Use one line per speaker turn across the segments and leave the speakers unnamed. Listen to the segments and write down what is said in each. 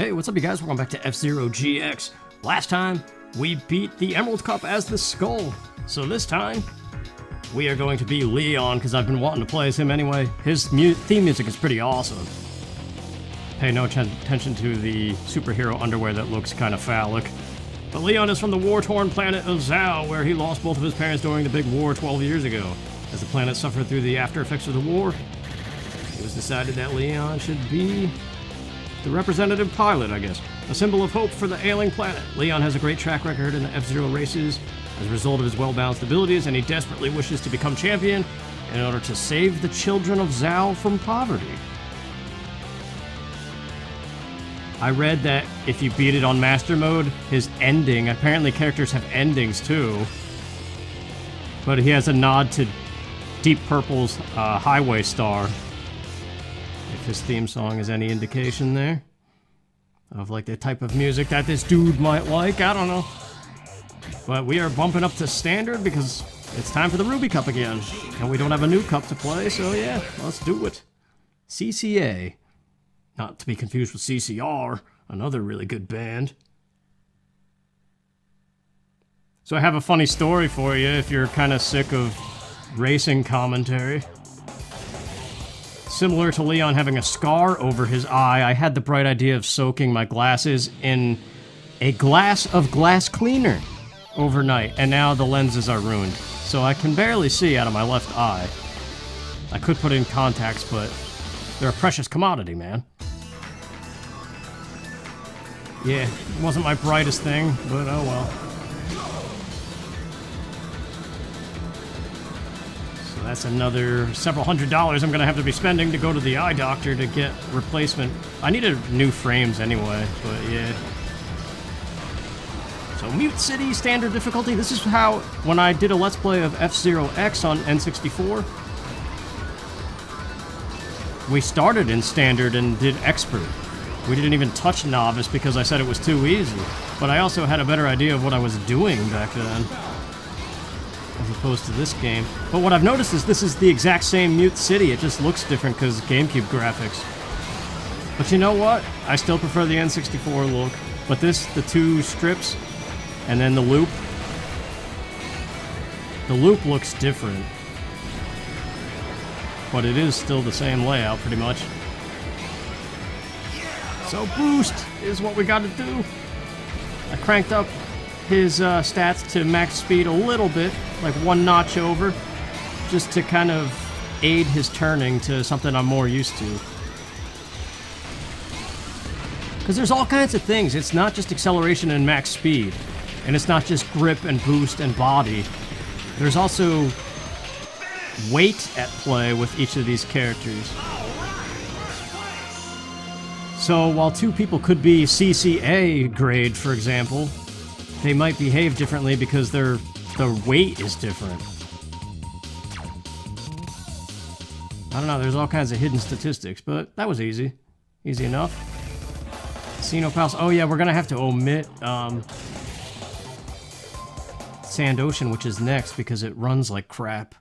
Hey, what's up you guys? Welcome back to F-Zero GX. Last time, we beat the Emerald Cup as the Skull. So this time, we are going to be Leon, because I've been wanting to play as him anyway. His theme music is pretty awesome. Pay no attention to the superhero underwear that looks kind of phallic. But Leon is from the war-torn planet of Zao, where he lost both of his parents during the big war 12 years ago. As the planet suffered through the after effects of the war, it was decided that Leon should be the representative pilot, I guess. A symbol of hope for the ailing planet. Leon has a great track record in the F-Zero races as a result of his well-balanced abilities, and he desperately wishes to become champion in order to save the children of Zao from poverty. I read that if you beat it on Master Mode, his ending, apparently characters have endings too, but he has a nod to Deep Purple's Highway Star. If his theme song is any indication there of like the type of music that this dude might like, I don't know. But we are bumping up to standard because it's time for the Ruby Cup again. And we don't have a new cup to play, so yeah, let's do it. CCA. Not to be confused with CCR, another really good band. So I have a funny story for you if you're kind of sick of racing commentary. Similar to Leon having a scar over his eye, I had the bright idea of soaking my glasses in a glass of glass cleaner overnight, and now the lenses are ruined, so I can barely see out of my left eye. I could put in contacts, but they're a precious commodity, man. Yeah, it wasn't my brightest thing, but oh well. That's another several $100s I'm gonna have to be spending to go to the eye doctor to get replacement. I needed new frames anyway, but yeah. So Mute City, standard difficulty. This is how, when I did a Let's Play of F-Zero X on N64, we started in standard and did expert. We didn't even touch novice because I said it was too easy. But I also had a better idea of what I was doing back then, as opposed to this game. But what I've noticed is this is the exact same Mute City, it just looks different because GameCube graphics. But you know what? I still prefer the N64 look. But this, the two strips, and then the loop looks different. But it is still the same layout, pretty much. So boost is what we gotta do. I cranked up his stats to max speed a little bit, like one notch over, just to kind of aid his turning to something I'm more used to. Because there's all kinds of things. It's not just acceleration and max speed, and it's not just grip and boost and body. There's also weight at play with each of these characters. So while two people could be CCA grade, for example, they might behave differently because their weight is different. I don't know, there's all kinds of hidden statistics, but that was easy. Easy enough. Casino Pals. Oh yeah, we're gonna have to omit Sand Ocean, which is next, because it runs like crap.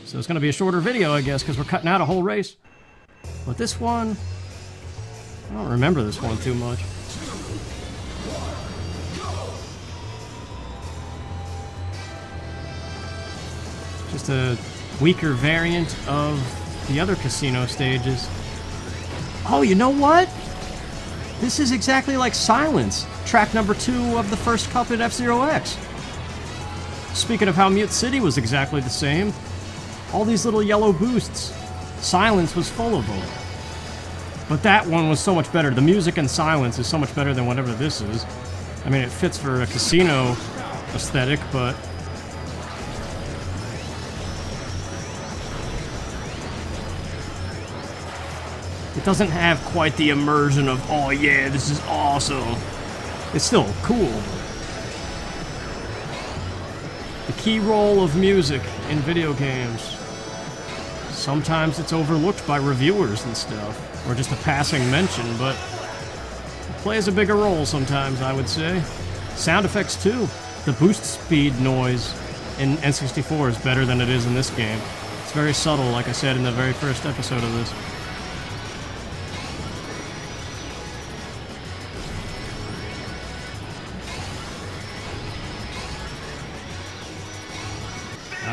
So it's gonna be a shorter video, I guess, because we're cutting out a whole race. But this one, I don't remember this one too much. Just a weaker variant of the other casino stages. Oh, you know what? This is exactly like Silence, track number 2 of the first cup in F-Zero X. Speaking of how Mute City was exactly the same, all these little yellow boosts, Silence was full of them. But that one was so much better. The music in Silence is so much better than whatever this is. I mean, it fits for a casino aesthetic, but it doesn't have quite the immersion of, oh yeah, this is awesome. It's still cool. The key role of music in video games. Sometimes it's overlooked by reviewers and stuff, or just a passing mention, but it plays a bigger role sometimes, I would say. Sound effects too. The boost speed noise in N64 is better than it is in this game. It's very subtle, like I said in the very first episode of this.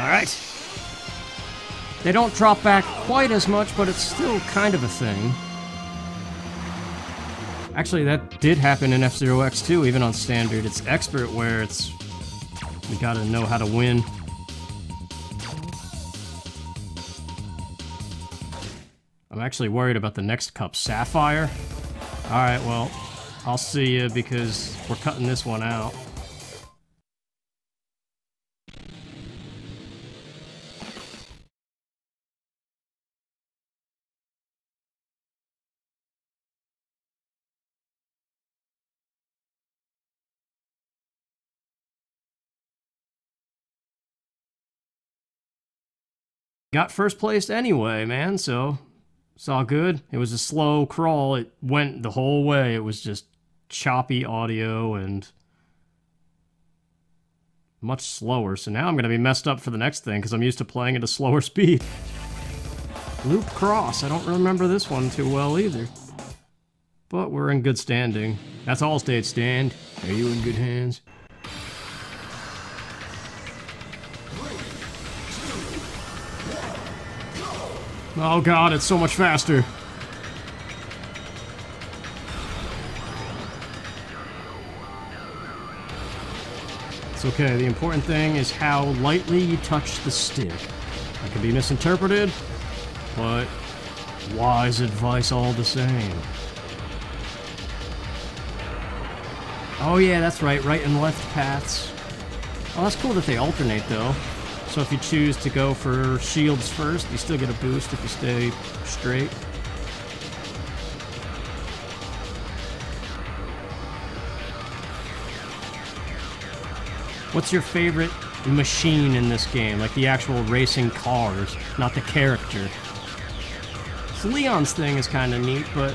Alright. They don't drop back quite as much, but it's still kind of a thing. Actually, that did happen in F-Zero X2, even on standard. It's expert where it's... you gotta know how to win. I'm actually worried about the next cup, Sapphire. Alright, well, I'll see you because we're cutting this one out. Got first place anyway, man, so it's all good. It was a slow crawl. It went the whole way. It was just choppy audio and much slower. So now I'm going to be messed up for the next thing because I'm used to playing at a slower speed. Loop Cross. I don't remember this one too well either. But we're in good standing. That's all state stand. Are you in good hands? Oh god, it's so much faster. It's okay, the important thing is how lightly you touch the stick. That can be misinterpreted, but wise advice all the same. Oh yeah, that's right and left paths. Oh, that's cool that they alternate though. So if you choose to go for shields first, you still get a boost if you stay straight. What's your favorite machine in this game? Like the actual racing cars, not the character. So Leon's thing is kind of neat, but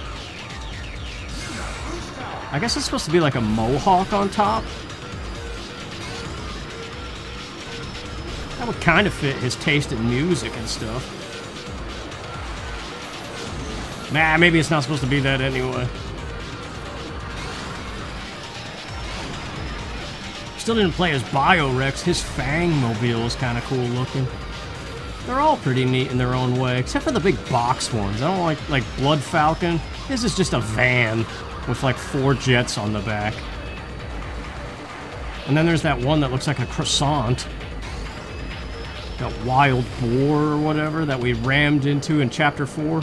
I guess it's supposed to be like a mohawk on top. That would kind of fit his taste in music and stuff. Nah, maybe it's not supposed to be that anyway. Still didn't play as Biorex. His Fang Mobile is kind of cool looking. They're all pretty neat in their own way, except for the big box ones. I don't like Blood Falcon. This is just a van with like 4 jets on the back. And then there's that one that looks like a croissant. That wild boar or whatever that we rammed into in Chapter 4.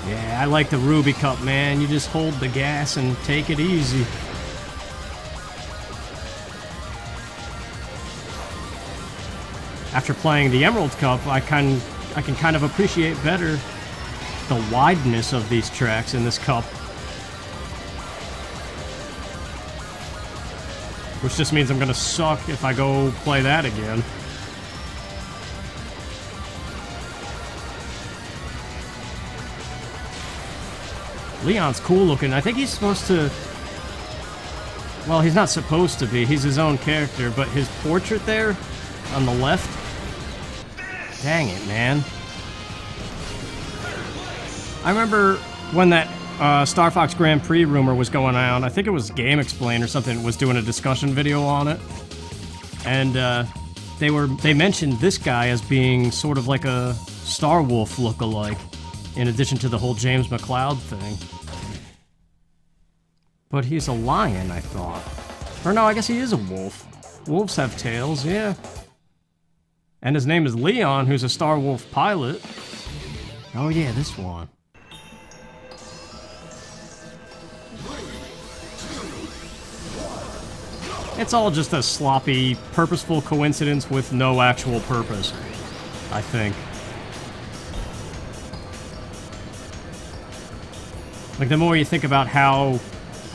Yeah, I like the Ruby Cup, man. You just hold the gas and take it easy. After playing the Emerald Cup, I can kind of appreciate better the wideness of these tracks in this cup. Which just means I'm gonna suck if I go play that again. Leon's cool looking. I think he's supposed to... well, he's not supposed to be. He's his own character, but his portrait there on the left... dang it, man. I remember when that Star Fox Grand Prix rumor was going on. I think it was Game Explain or something was doing a discussion video on it. And they mentioned this guy as being sort of like a Star Wolf look-alike, in addition to the whole James McCloud thing. But he's a lion, I thought. Or no, I guess he is a wolf. Wolves have tails, yeah. And his name is Leon, who's a Star Wolf pilot. Oh yeah, this one. It's all just a sloppy, purposeful coincidence with no actual purpose, I think. Like, the more you think about how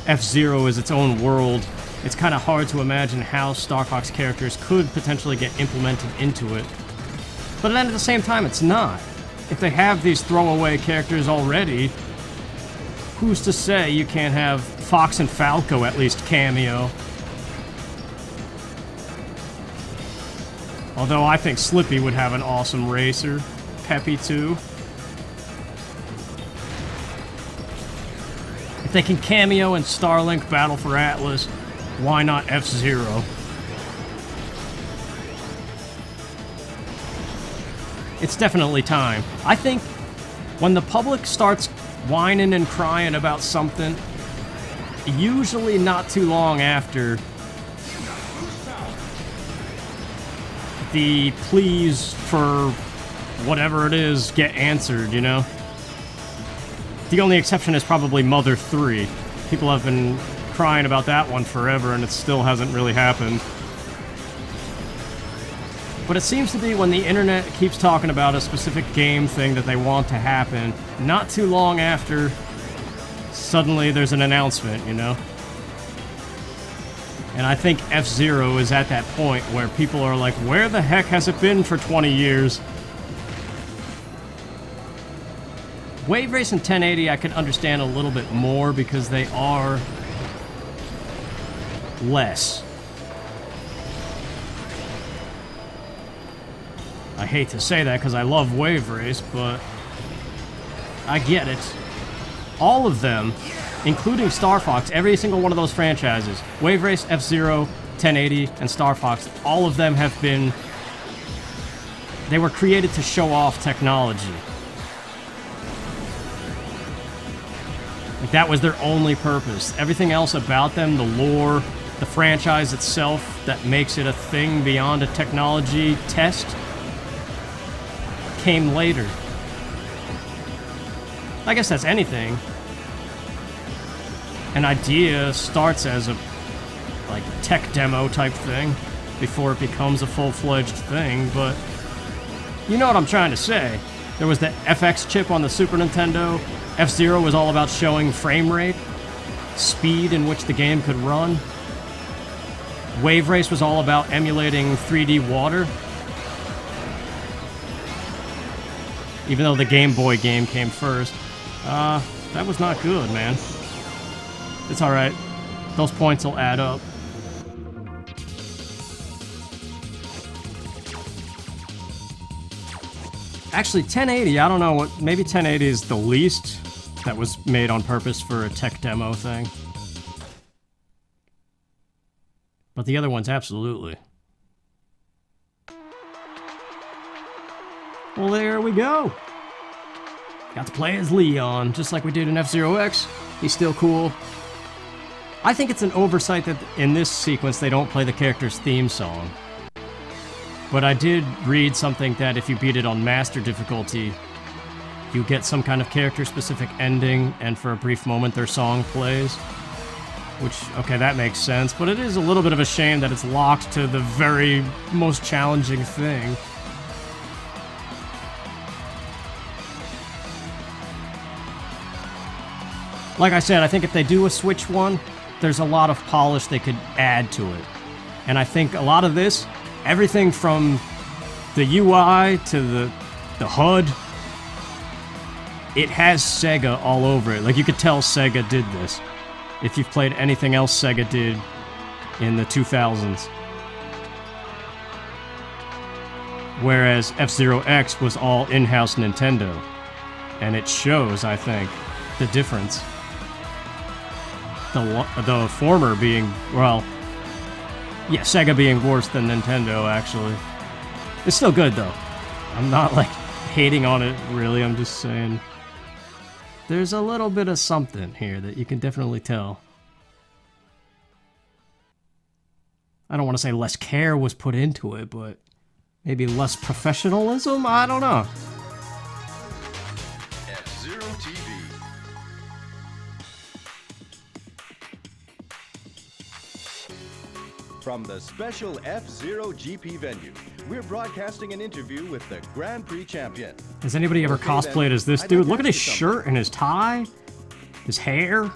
F-Zero is its own world, it's kind of hard to imagine how Star Fox characters could potentially get implemented into it. But then at the same time, it's not. If they have these throwaway characters already, who's to say you can't have Fox and Falco at least cameo? Although I think Slippy would have an awesome racer. Peppy too. If they can cameo in Starlink Battle for Atlas, why not F-Zero? It's definitely time. I think when the public starts whining and crying about something, usually not too long after, the pleas for whatever it is get answered, you know? The only exception is probably Mother 3. People have been crying about that one forever, and it still hasn't really happened. But it seems to be when the internet keeps talking about a specific game thing that they want to happen, not too long after, suddenly there's an announcement, you know? And I think F-Zero is at that point where people are like, where the heck has it been for 20 years? Wave Race and 1080 I can understand a little bit more because they are less. I hate to say that because I love Wave Race, but I get it. All of them, including Star Fox, every single one of those franchises, Wave Race, F-Zero, 1080, and Star Fox, all of them have been... They were created to show off technology. Like, that was their only purpose. Everything else about them, the lore, the franchise itself, that makes it a thing beyond a technology test, came later. I guess that's anything. An idea starts as a, like, tech demo type thing before it becomes a full-fledged thing, but you know what I'm trying to say. There was the FX chip on the Super Nintendo. F-Zero was all about showing frame rate, speed in which the game could run. Wave Race was all about emulating 3D water. Even though the Game Boy game came first. That was not good, man. It's alright. Those points will add up. Actually, 1080, I don't know what... Maybe 1080 is the least that was made on purpose for a tech demo thing. But the other ones, absolutely. Well, there we go. Got to play as Leon, just like we did in F-Zero X. He's still cool. I think it's an oversight that in this sequence they don't play the character's theme song. But I did read something that if you beat it on Master difficulty, you get some kind of character-specific ending, and for a brief moment their song plays. Which, okay, that makes sense, but it is a little bit of a shame that it's locked to the very most challenging thing. Like I said, I think if they do a Switch one, there's a lot of polish they could add to it. And I think a lot of this, everything from the UI to the HUD, it has Sega all over it. Like, you could tell Sega did this. If you've played anything else Sega did in the 2000s. Whereas F-Zero X was all in-house Nintendo. And it shows, I think, the difference. The former being, well, yeah, Sega being worse than Nintendo, actually. It's still good, though. I'm not, like, hating on it, really. I'm just saying there's a little bit of something here that you can definitely tell. I don't want to say less care was put into it, but maybe less professionalism? I don't know.
F-Zero TV. From the special F-Zero GP venue, we're broadcasting an interview with the Grand Prix champion.
Has anybody ever cosplayed as this dude? Look at his shirt and his tie, his hair.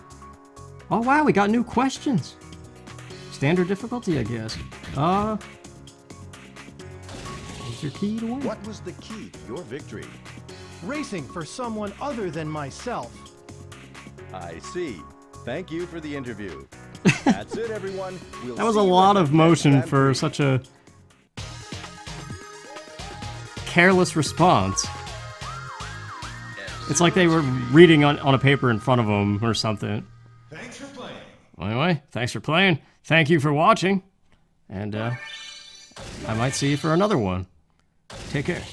Oh wow, we got new questions. Standard difficulty, I guess. What's your key to win?
What was the key to your victory?
Racing for someone other than myself.
I see. Thank you for the interview. That's it, everyone.
That was a lot of motion for such a careless response. It's like they were reading on a paper in front of them or something.
Thanks for playing.
Well, anyway, thanks for playing. Thank you for watching. And I might see you for another one. Take care.